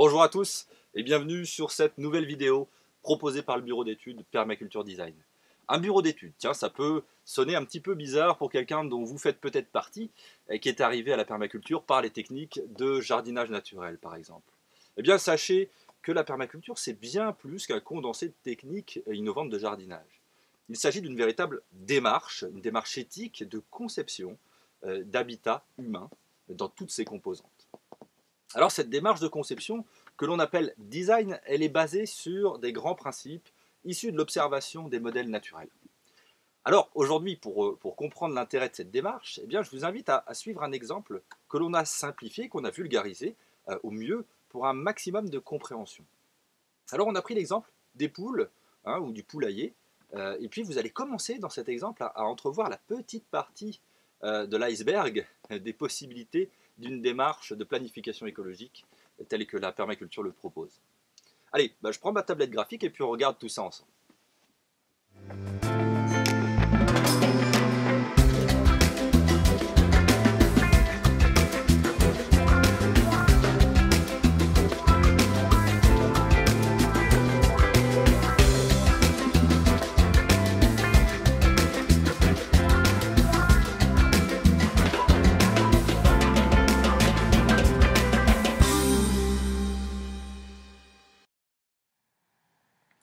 Bonjour à tous et bienvenue sur cette nouvelle vidéo proposée par le bureau d'études Permaculture Design. Un bureau d'études, tiens, ça peut sonner un petit peu bizarre pour quelqu'un dont vous faites peut-être partie et qui est arrivé à la permaculture par les techniques de jardinage naturel par exemple. Eh bien sachez que la permaculture c'est bien plus qu'un condensé de techniques innovantes de jardinage. Il s'agit d'une véritable démarche, une démarche éthique de conception d'habitat humain dans toutes ses composantes. Alors cette démarche de conception que l'on appelle design, elle est basée sur des grands principes issus de l'observation des modèles naturels. Alors aujourd'hui, pour comprendre l'intérêt de cette démarche, eh bien, je vous invite à suivre un exemple que l'on a simplifié, qu'on a vulgarisé au mieux pour un maximum de compréhension. Alors on a pris l'exemple des poules ou du poulailler, et puis vous allez commencer dans cet exemple à entrevoir la petite partie de l'iceberg des possibilités d'une démarche de planification écologique telle que la permaculture le propose. Allez, je prends ma tablette graphique et puis on regarde tout ça ensemble.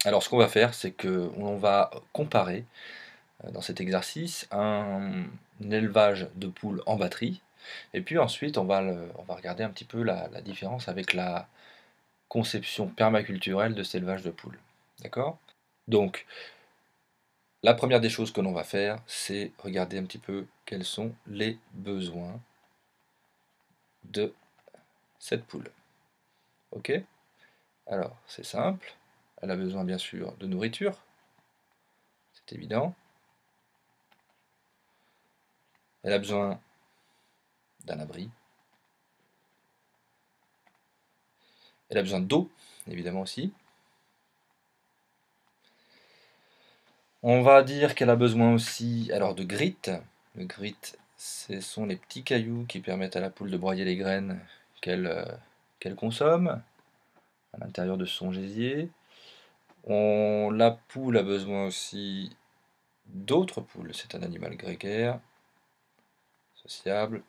Alors ce qu'on va faire, c'est qu'on va comparer dans cet exercice un élevage de poules en batterie, et puis ensuite on va regarder un petit peu la différence avec la conception permaculturelle de cet élevage de poules. D'accord? Donc, la première des choses que l'on va faire, c'est regarder un petit peu quels sont les besoins de cette poule. Ok? Alors, c'est simple. Elle a besoin bien sûr de nourriture, c'est évident. Elle a besoin d'un abri. Elle a besoin d'eau, évidemment aussi. On va dire qu'elle a besoin aussi alors de grit. Le grit, ce sont les petits cailloux qui permettent à la poule de broyer les graines qu'elle consomme à l'intérieur de son gésier. La poule a besoin aussi d'autres poules. C'est un animal grégaire, sociable,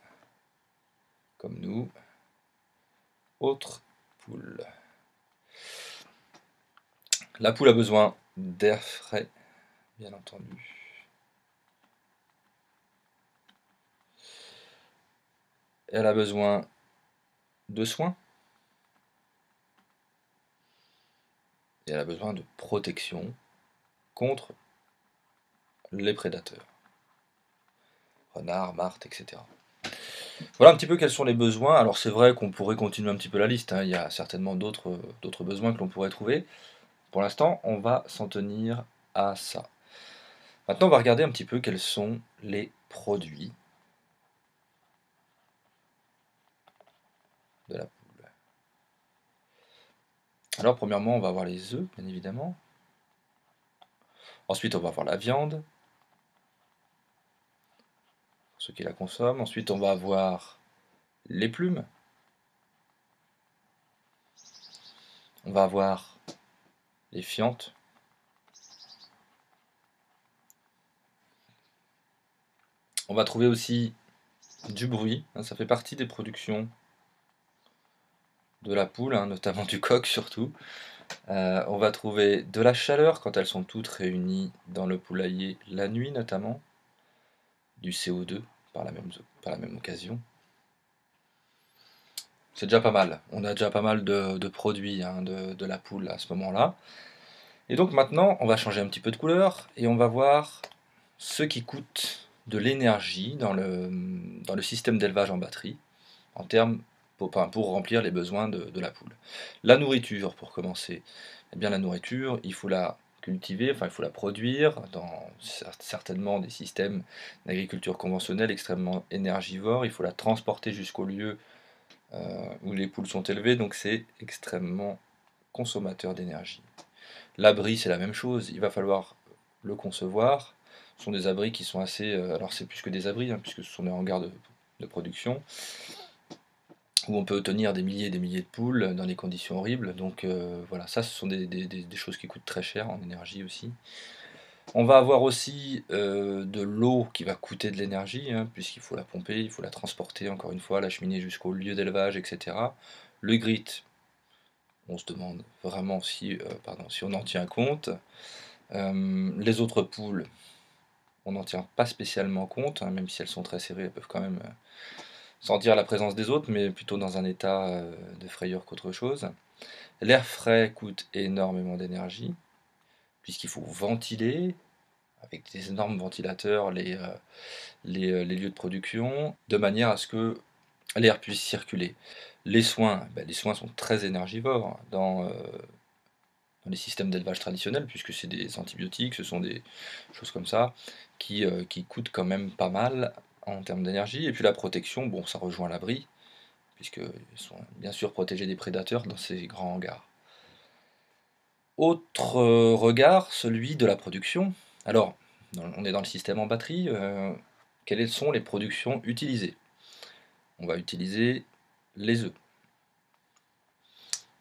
comme nous. Autre poule. La poule a besoin d'air frais, bien entendu. Elle a besoin de soins. Et elle a besoin de protection contre les prédateurs. Renards, martres, etc. Voilà un petit peu quels sont les besoins. Alors c'est vrai qu'on pourrait continuer un petit peu la liste, hein. Il y a certainement d'autres besoins que l'on pourrait trouver. Pour l'instant, on va s'en tenir à ça. Maintenant, on va regarder un petit peu quels sont les produits de la poule. Alors premièrement, on va avoir les œufs, bien évidemment. Ensuite, on va avoir la viande, pour ceux qui la consomment. Ensuite, on va avoir les plumes. On va avoir les fientes. On va trouver aussi du bruit, hein, ça fait partie des productions de la poule, hein, notamment du coq surtout. On va trouver de la chaleur quand elles sont toutes réunies dans le poulailler la nuit notamment, du CO2 par la même occasion. C'est déjà pas mal, on a déjà pas mal de produits hein, de la poule à ce moment-là. Et donc maintenant, on va changer un petit peu de couleur et on va voir ce qui coûte de l'énergie dans le système d'élevage en batterie, en termes pour remplir les besoins de la poule. La nourriture, pour commencer. Eh bien, la nourriture, il faut la cultiver, enfin, il faut la produire dans certainement des systèmes d'agriculture conventionnelle extrêmement énergivores. Il faut la transporter jusqu'au lieu où les poules sont élevées, donc c'est extrêmement consommateur d'énergie. L'abri, c'est la même chose, il va falloir le concevoir. Ce sont des abris qui sont assez... alors c'est plus que des abris, hein, puisque ce sont des hangars de production. où on peut tenir des milliers et des milliers de poules dans des conditions horribles. Donc voilà, ça ce sont des choses qui coûtent très cher en énergie aussi. On va avoir aussi de l'eau qui va coûter de l'énergie, hein, puisqu'il faut la pomper, il faut la transporter, encore une fois, l'acheminer jusqu'au lieu d'élevage, etc. Le grit, on se demande vraiment si on en tient compte. Les autres poules, on n'en tient pas spécialement compte, hein, même si elles sont très serrées, elles peuvent quand même sentir la présence des autres, mais plutôt dans un état de frayeur qu'autre chose. L'air frais coûte énormément d'énergie, puisqu'il faut ventiler, avec des énormes ventilateurs, les lieux de production, de manière à ce que l'air puisse circuler. Les soins sont très énergivores dans les systèmes d'élevage traditionnels, puisque c'est des antibiotiques, ce sont des choses comme ça, qui coûtent quand même pas mal en termes d'énergie. Et puis la protection, bon, ça rejoint l'abri, puisqu'ils sont bien sûr protégés des prédateurs dans ces grands hangars. Autre regard, celui de la production. Alors, on est dans le système en batterie. Quelles sont les productions utilisées? On va utiliser les œufs.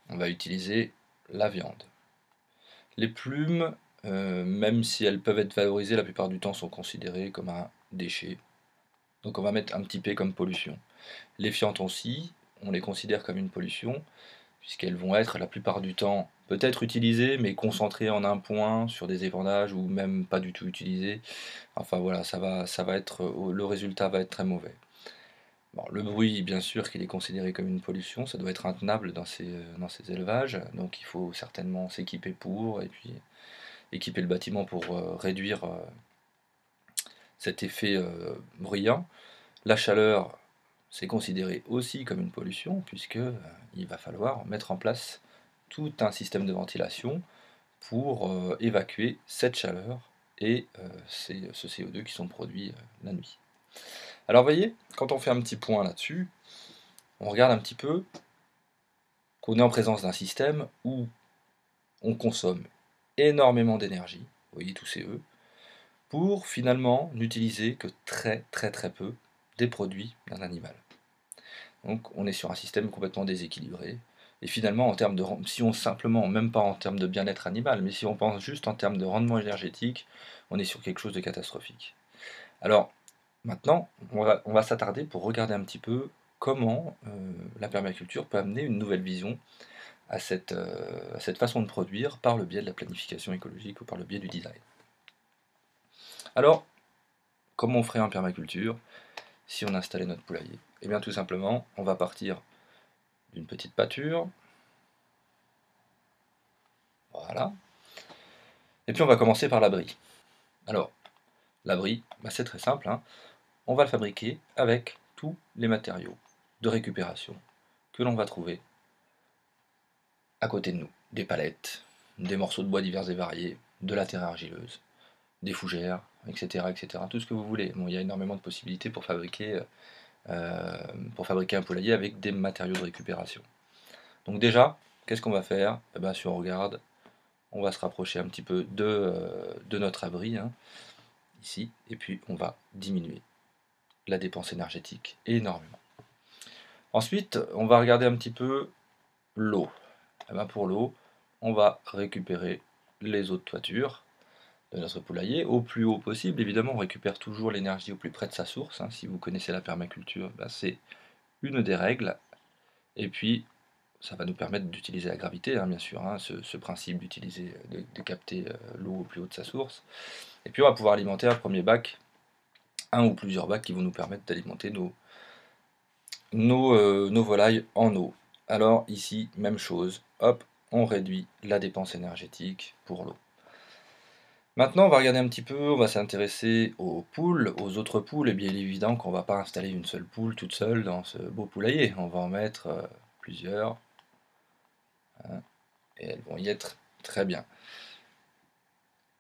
On va utiliser la viande. Les plumes, même si elles peuvent être valorisées, la plupart du temps sont considérées comme un déchet. Donc on va mettre un petit P comme pollution. Les fientes aussi, on les considère comme une pollution, puisqu'elles vont être la plupart du temps peut-être utilisées, mais concentrées en un point sur des épandages ou même pas du tout utilisées. Enfin voilà, le résultat va être très mauvais. Bon, le bruit, bien sûr qu'il est considéré comme une pollution, ça doit être intenable dans ces élevages, donc il faut certainement s'équiper et puis équiper le bâtiment pour réduire cet effet bruyant. La chaleur, c'est considéré aussi comme une pollution, puisque il va falloir mettre en place tout un système de ventilation pour évacuer cette chaleur et ce CO2 qui sont produits la nuit. Alors vous voyez, quand on fait un petit point là-dessus, on regarde un petit peu qu'on est en présence d'un système où on consomme énormément d'énergie, vous voyez tous ces E, pour finalement n'utiliser que très très très peu des produits d'un animal. Donc on est sur un système complètement déséquilibré. Et finalement, si on simplement, même pas en termes de bien-être animal, mais si on pense juste en termes de rendement énergétique, on est sur quelque chose de catastrophique. Alors, maintenant, on va s'attarder pour regarder un petit peu comment la permaculture peut amener une nouvelle vision à cette façon de produire par le biais de la planification écologique ou par le biais du design. Alors, comment on ferait en permaculture si on installait notre poulailler? Eh bien tout simplement, on va partir d'une petite pâture, voilà, et puis on va commencer par l'abri. Alors, l'abri, c'est très simple, hein. On va le fabriquer avec tous les matériaux de récupération que l'on va trouver à côté de nous. Des palettes, des morceaux de bois divers et variés, de la terre argileuse, des fougères, etc., etc. Tout ce que vous voulez. Bon, il y a énormément de possibilités pour fabriquer un poulailler avec des matériaux de récupération. Donc déjà, qu'est-ce qu'on va faire? Eh ben, si on regarde, on va se rapprocher un petit peu de notre abri, hein, ici, et puis on va diminuer la dépense énergétique énormément. Ensuite, on va regarder un petit peu l'eau. Eh ben, pour l'eau, on va récupérer les eaux de toiture de notre poulailler au plus haut possible. Évidemment, on récupère toujours l'énergie au plus près de sa source, hein. Si vous connaissez la permaculture, ben, c'est une des règles. Et puis, ça va nous permettre d'utiliser la gravité, hein, bien sûr, hein, ce principe de capter l'eau au plus haut de sa source. Et puis, on va pouvoir alimenter un premier bac, un ou plusieurs bacs qui vont nous permettre d'alimenter nos volailles en eau. Alors, ici, même chose, hop, on réduit la dépense énergétique pour l'eau. Maintenant, on va regarder un petit peu, on va s'intéresser aux poules, aux autres poules, et bien il est évident qu'on ne va pas installer une seule poule toute seule dans ce beau poulailler. On va en mettre plusieurs, hein, et elles vont y être très bien.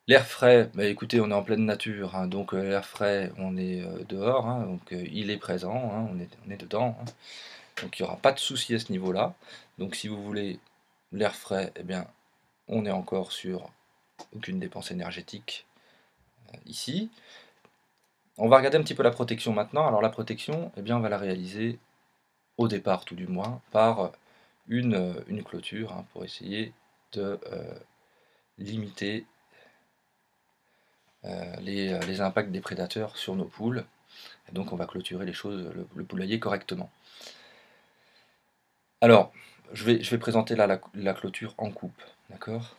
L'air frais, bah écoutez, on est en pleine nature, hein, donc l'air frais, on est dehors, hein, donc il est présent, hein, on est dedans, hein, donc il n'y aura pas de souci à ce niveau-là. Donc si vous voulez l'air frais, eh bien on est encore sur aucune dépense énergétique ici. On va regarder un petit peu la protection maintenant. Alors la protection, eh bien on va la réaliser au départ tout du moins, par une clôture, hein, pour essayer de limiter les impacts des prédateurs sur nos poules. Et donc on va clôturer les choses, le poulailler correctement. Alors, je vais présenter là la clôture en coupe, d'accord?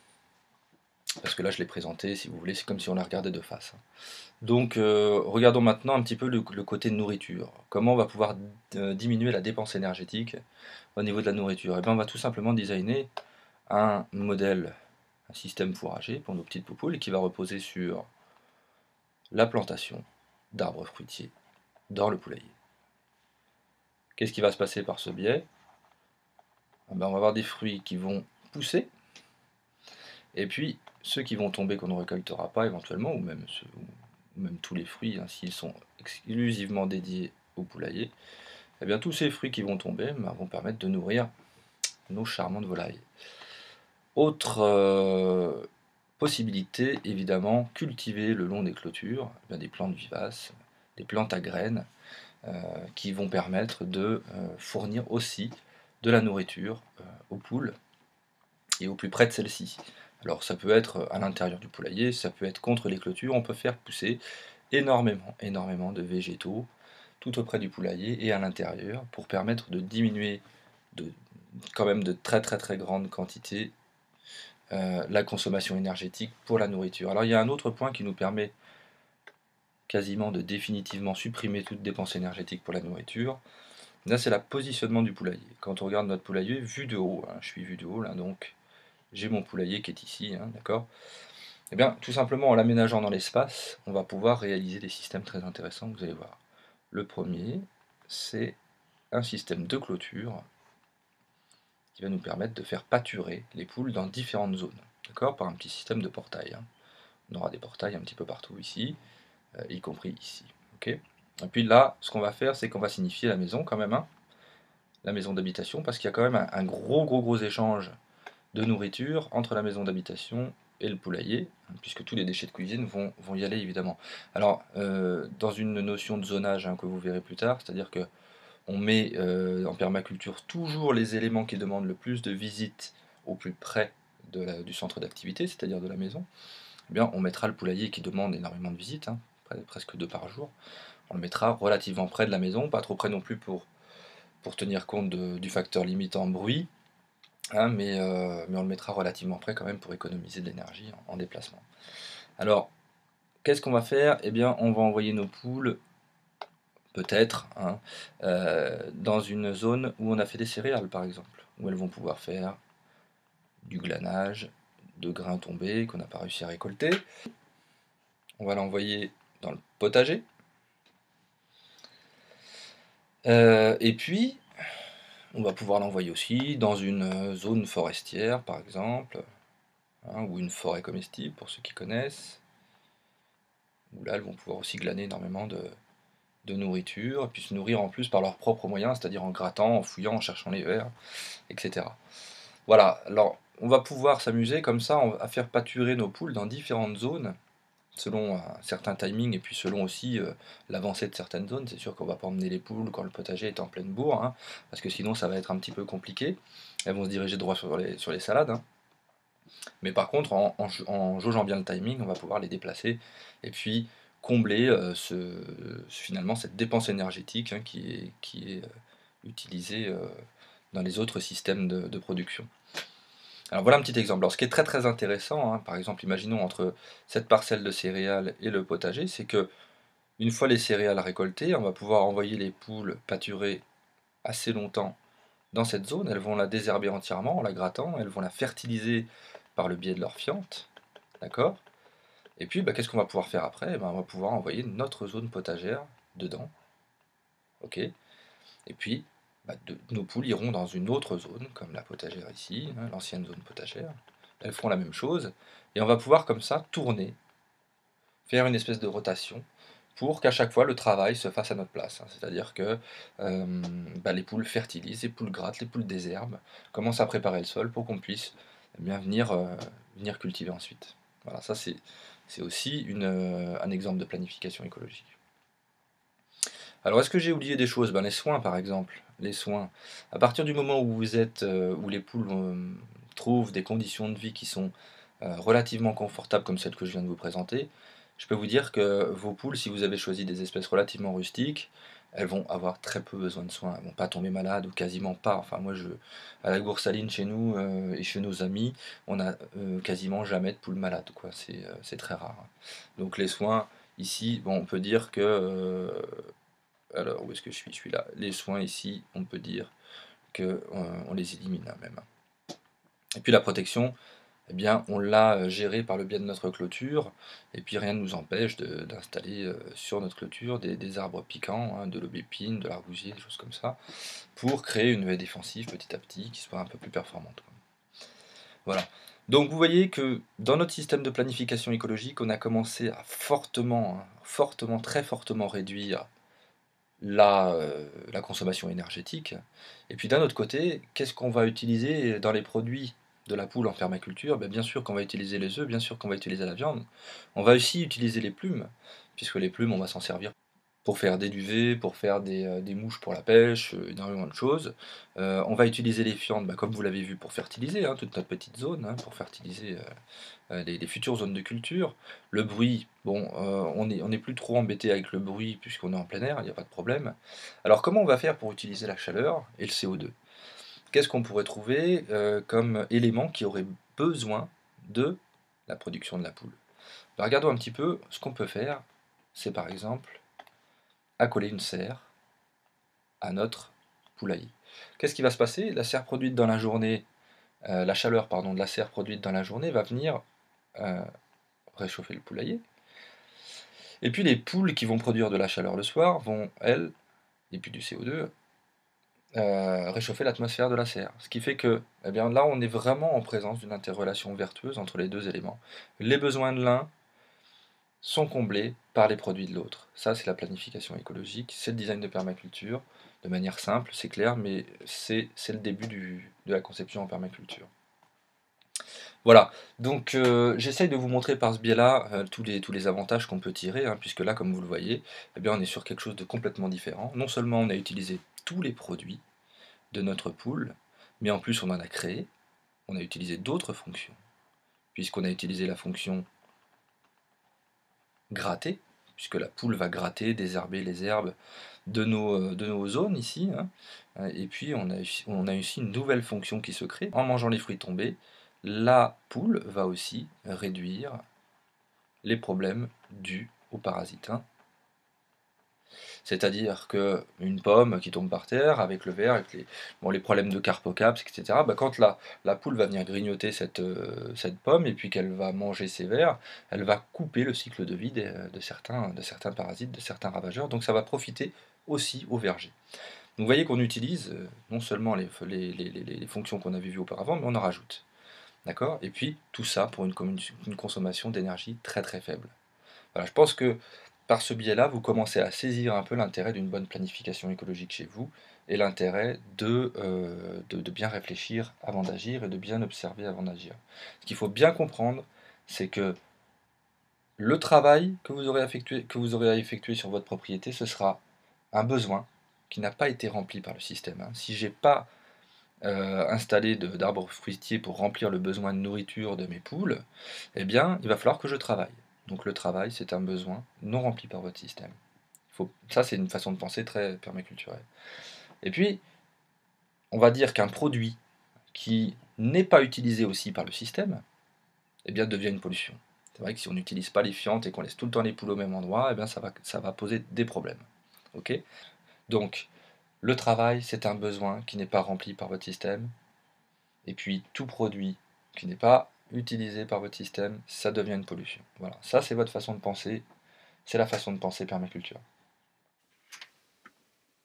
Parce que là je l'ai présenté, si vous voulez, c'est comme si on la regardait de face. Donc regardons maintenant un petit peu le côté nourriture. Comment on va pouvoir diminuer la dépense énergétique au niveau de la nourriture? Et bien on va tout simplement designer un modèle, un système fourrager pour nos petites poupoules qui va reposer sur la plantation d'arbres fruitiers dans le poulailler. Qu'est-ce qui va se passer par ce biais? Eh ben, on va avoir des fruits qui vont pousser, et puis ceux qui vont tomber qu'on ne récoltera pas éventuellement, ou même tous les fruits, hein, s'ils sont exclusivement dédiés au poulailler, eh bien tous ces fruits qui vont tomber vont permettre de nourrir nos charmantes volailles. Autre possibilité, évidemment, cultiver le long des clôtures des plantes vivaces, des plantes à graines, qui vont permettre de fournir aussi de la nourriture aux poules et au plus près de celles-ci. Alors ça peut être à l'intérieur du poulailler, ça peut être contre les clôtures, on peut faire pousser énormément de végétaux tout auprès du poulailler et à l'intérieur pour permettre de diminuer quand même de très grandes quantités la consommation énergétique pour la nourriture. Alors il y a un autre point qui nous permet quasiment de définitivement supprimer toute dépense énergétique pour la nourriture. Là c'est le positionnement du poulailler. Quand on regarde notre poulailler vu de haut, hein, je suis vu de haut là, donc j'ai mon poulailler qui est ici, hein, d'accord? Et bien tout simplement en l'aménageant dans l'espace, on va pouvoir réaliser des systèmes très intéressants, vous allez voir. Le premier, c'est un système de clôture qui va nous permettre de faire pâturer les poules dans différentes zones, d'accord, par un petit système de portail, hein. On aura des portails un petit peu partout ici, y compris ici. Okay, et puis là, ce qu'on va faire, c'est qu'on va signifier la maison quand même, hein, la maison d'habitation, parce qu'il y a quand même un gros échange de nourriture entre la maison d'habitation et le poulailler, hein, puisque tous les déchets de cuisine vont y aller évidemment. Alors, dans une notion de zonage, hein, que vous verrez plus tard, c'est-à-dire que on met en permaculture toujours les éléments qui demandent le plus de visites au plus près du centre d'activité, c'est-à-dire de la maison. Eh bien, on mettra le poulailler qui demande énormément de visites, hein, presque 2 par jour. On le mettra relativement près de la maison, pas trop près non plus pour tenir compte du facteur limitant bruit, hein, mais on le mettra relativement près quand même pour économiser de l'énergie en déplacement. Alors, qu'est-ce qu'on va faire? Eh bien, on va envoyer nos poules peut-être, hein, dans une zone où on a fait des céréales par exemple, où elles vont pouvoir faire du glanage de grains tombés qu'on n'a pas réussi à récolter. On va l'envoyer dans le potager. Et puis, on va pouvoir l'envoyer aussi dans une zone forestière par exemple, hein, ou une forêt comestible pour ceux qui connaissent, où là elles vont pouvoir aussi glaner énormément de nourriture, et puis se nourrir en plus par leurs propres moyens, c'est-à-dire en grattant, en fouillant, en cherchant les vers, etc. Voilà, alors on va pouvoir s'amuser comme ça à faire pâturer nos poules dans différentes zones, selon un certain timing et puis selon aussi l'avancée de certaines zones. C'est sûr qu'on va pas emmener les poules quand le potager est en pleine bourre, hein, parce que sinon ça va être un petit peu compliqué. Elles vont se diriger droit sur les salades, hein. Mais par contre, en jaugeant bien le timing, on va pouvoir les déplacer et puis combler finalement cette dépense énergétique, hein, qui est utilisée dans les autres systèmes de production. Alors voilà un petit exemple. Alors ce qui est très intéressant, hein, par exemple, imaginons entre cette parcelle de céréales et le potager, c'est que une fois les céréales récoltées, on va pouvoir envoyer les poules pâturer assez longtemps dans cette zone. Elles vont la désherber entièrement en la grattant, elles vont la fertiliser par le biais de leur fiente, d'accord? Et puis qu'est-ce qu'on va pouvoir faire après? On va pouvoir envoyer notre zone potagère dedans, ok? Et puis nos poules iront dans une autre zone, comme la potagère ici, hein, l'ancienne zone potagère. Elles feront la même chose, et on va pouvoir comme ça tourner, faire une espèce de rotation, pour qu'à chaque fois le travail se fasse à notre place, hein. C'est-à-dire que les poules fertilisent, les poules grattent, les poules désherbent, commencent à préparer le sol pour qu'on puisse bien venir cultiver ensuite. Voilà, ça c'est aussi un exemple de planification écologique. Alors, est-ce que j'ai oublié des choses? Ben, les soins, par exemple. Les soins. À partir du moment où vous êtes, où les poules trouvent des conditions de vie qui sont relativement confortables, comme celles que je viens de vous présenter, je peux vous dire que vos poules, si vous avez choisi des espèces relativement rustiques, elles vont avoir très peu besoin de soins. Elles vont pas tomber malades ou quasiment pas. Enfin, moi, à la Goursaline, chez nous et chez nos amis, on a quasiment jamais de poules malades, quoi. C'est très rare. Donc, les soins, ici, bon, on peut dire que alors, où est-ce que je suis? Je suis là. Les soins ici, on peut dire que on les élimine hein, même. Et puis la protection, eh bien, on l'a gérée par le biais de notre clôture, et puis rien ne nous empêche d'installer sur notre clôture des arbres piquants, hein, de l'aubépine, de l'argousier, des choses comme ça, pour créer une haie défensive petit à petit qui soit un peu plus performante, quoi. Voilà. Donc vous voyez que dans notre système de planification écologique, on a commencé à fortement, hein, fortement, très fortement réduire la consommation énergétique. Et puis d'un autre côté, qu'est-ce qu'on va utiliser dans les produits de la poule en permaculture? Ben, bien sûr qu'on va utiliser les œufs, bien sûr qu'on va utiliser la viande. On va aussi utiliser les plumes, puisque les plumes, on va s'en servir pour faire des duvets, pour faire des mouches pour la pêche, énormément de choses. On va utiliser les fientes, ben, comme vous l'avez vu, pour fertiliser hein, toute notre petite zone, hein, pour fertiliser les futures zones de culture. Le bruit, bon, on n'est plus trop embêté avec le bruit puisqu'on est en plein air, il n'y a pas de problème. Alors comment on va faire pour utiliser la chaleur et le CO2? Qu'est-ce qu'on pourrait trouver comme élément qui aurait besoin de la production de la poule? Ben, regardons un petit peu, ce qu'on peut faire, c'est par exemple accoler une serre à notre poulailler. Qu'est-ce qui va se passer? La serre produite dans la journée, la chaleur pardon, de la serre produite dans la journée va venir euh, réchauffer le poulailler. Et puis les poules qui vont produire de la chaleur le soir vont, elles, et puis du CO2, réchauffer l'atmosphère de la serre. Ce qui fait que, eh bien, là, on est vraiment en présence d'une interrelation vertueuse entre les deux éléments. Les besoins de l'un sont comblés par les produits de l'autre. Ça, c'est la planification écologique, c'est le design de permaculture, de manière simple, c'est clair, mais c'est le début de la conception en permaculture. Voilà, donc j'essaye de vous montrer par ce biais-là tous les avantages qu'on peut tirer, hein, puisque là, comme vous le voyez, eh bien, on est sur quelque chose de complètement différent. Non seulement on a utilisé tous les produits de notre poule, mais en plus on en a créé, on a utilisé d'autres fonctions, puisqu'on a utilisé la fonction gratter, puisque la poule va gratter, désherber les herbes de nos zones ici, hein. Et puis on a aussi une nouvelle fonction qui se crée. En mangeant les fruits tombés, la poule va aussi réduire les problèmes dus aux parasites, hein. C'est-à-dire qu'une pomme qui tombe par terre, avec le verre, avec les problèmes de carpocaps, etc., bah, quand la poule va venir grignoter cette pomme et puis qu'elle va manger ses vers, elle va couper le cycle de vie de certains parasites, de certains ravageurs, donc ça va profiter aussi au verger. Donc vous voyez qu'on utilise non seulement les fonctions qu'on avait vues auparavant, mais on en rajoute. D'accord? Et puis tout ça pour une consommation d'énergie très très faible. Voilà, je pense que par ce biais-là, vous commencez à saisir un peu l'intérêt d'une bonne planification écologique chez vous et l'intérêt de bien réfléchir avant d'agir et de bien observer avant d'agir. Ce qu'il faut bien comprendre, c'est que le travail que vous aurez à effectuer sur votre propriété, ce sera un besoin qui n'a pas été rempli par le système, hein. Si j'ai pas installé d'arbres fruitiers pour remplir le besoin de nourriture de mes poules, eh bien, il va falloir que je travaille. Donc le travail, c'est un besoin non rempli par votre système. Ça, c'est une façon de penser très permaculturelle. Et puis, on va dire qu'un produit qui n'est pas utilisé aussi par le système, eh bien, devient une pollution. C'est vrai que si on n'utilise pas les fientes et qu'on laisse tout le temps les poules au même endroit, eh bien, ça va poser des problèmes. Ok? Donc, le travail, c'est un besoin qui n'est pas rempli par votre système. Et puis, tout produit qui n'est pas utilisé par votre système, ça devient une pollution. Voilà, ça c'est votre façon de penser, c'est la façon de penser permaculture.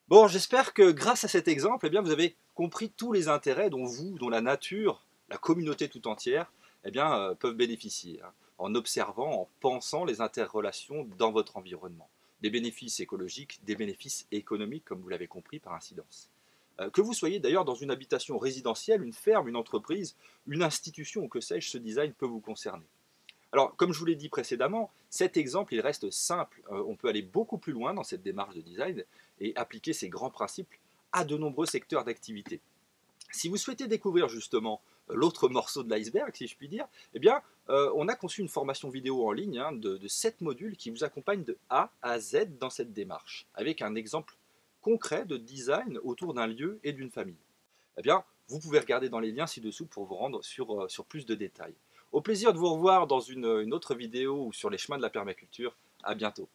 Bon, j'espère que grâce à cet exemple, eh bien, vous avez compris tous les intérêts dont vous, dont la nature, la communauté tout entière, eh bien, peuvent bénéficier, hein, en observant, en pensant les interrelations dans votre environnement. Des bénéfices écologiques, des bénéfices économiques, comme vous l'avez compris, par incidence. Que vous soyez d'ailleurs dans une habitation résidentielle, une ferme, une entreprise, une institution ou que sais-je, ce design peut vous concerner. Alors, comme je vous l'ai dit précédemment, cet exemple, il reste simple. On peut aller beaucoup plus loin dans cette démarche de design et appliquer ces grands principes à de nombreux secteurs d'activité. Si vous souhaitez découvrir justement l'autre morceau de l'iceberg, si je puis dire, eh bien, on a conçu une formation vidéo en ligne de 7 modules qui vous accompagnent de A à Z dans cette démarche, avec un exemple concret de design autour d'un lieu et d'une famille. Eh bien, vous pouvez regarder dans les liens ci-dessous pour vous rendre sur plus de détails. Au plaisir de vous revoir dans une autre vidéo ou sur les chemins de la permaculture. À bientôt.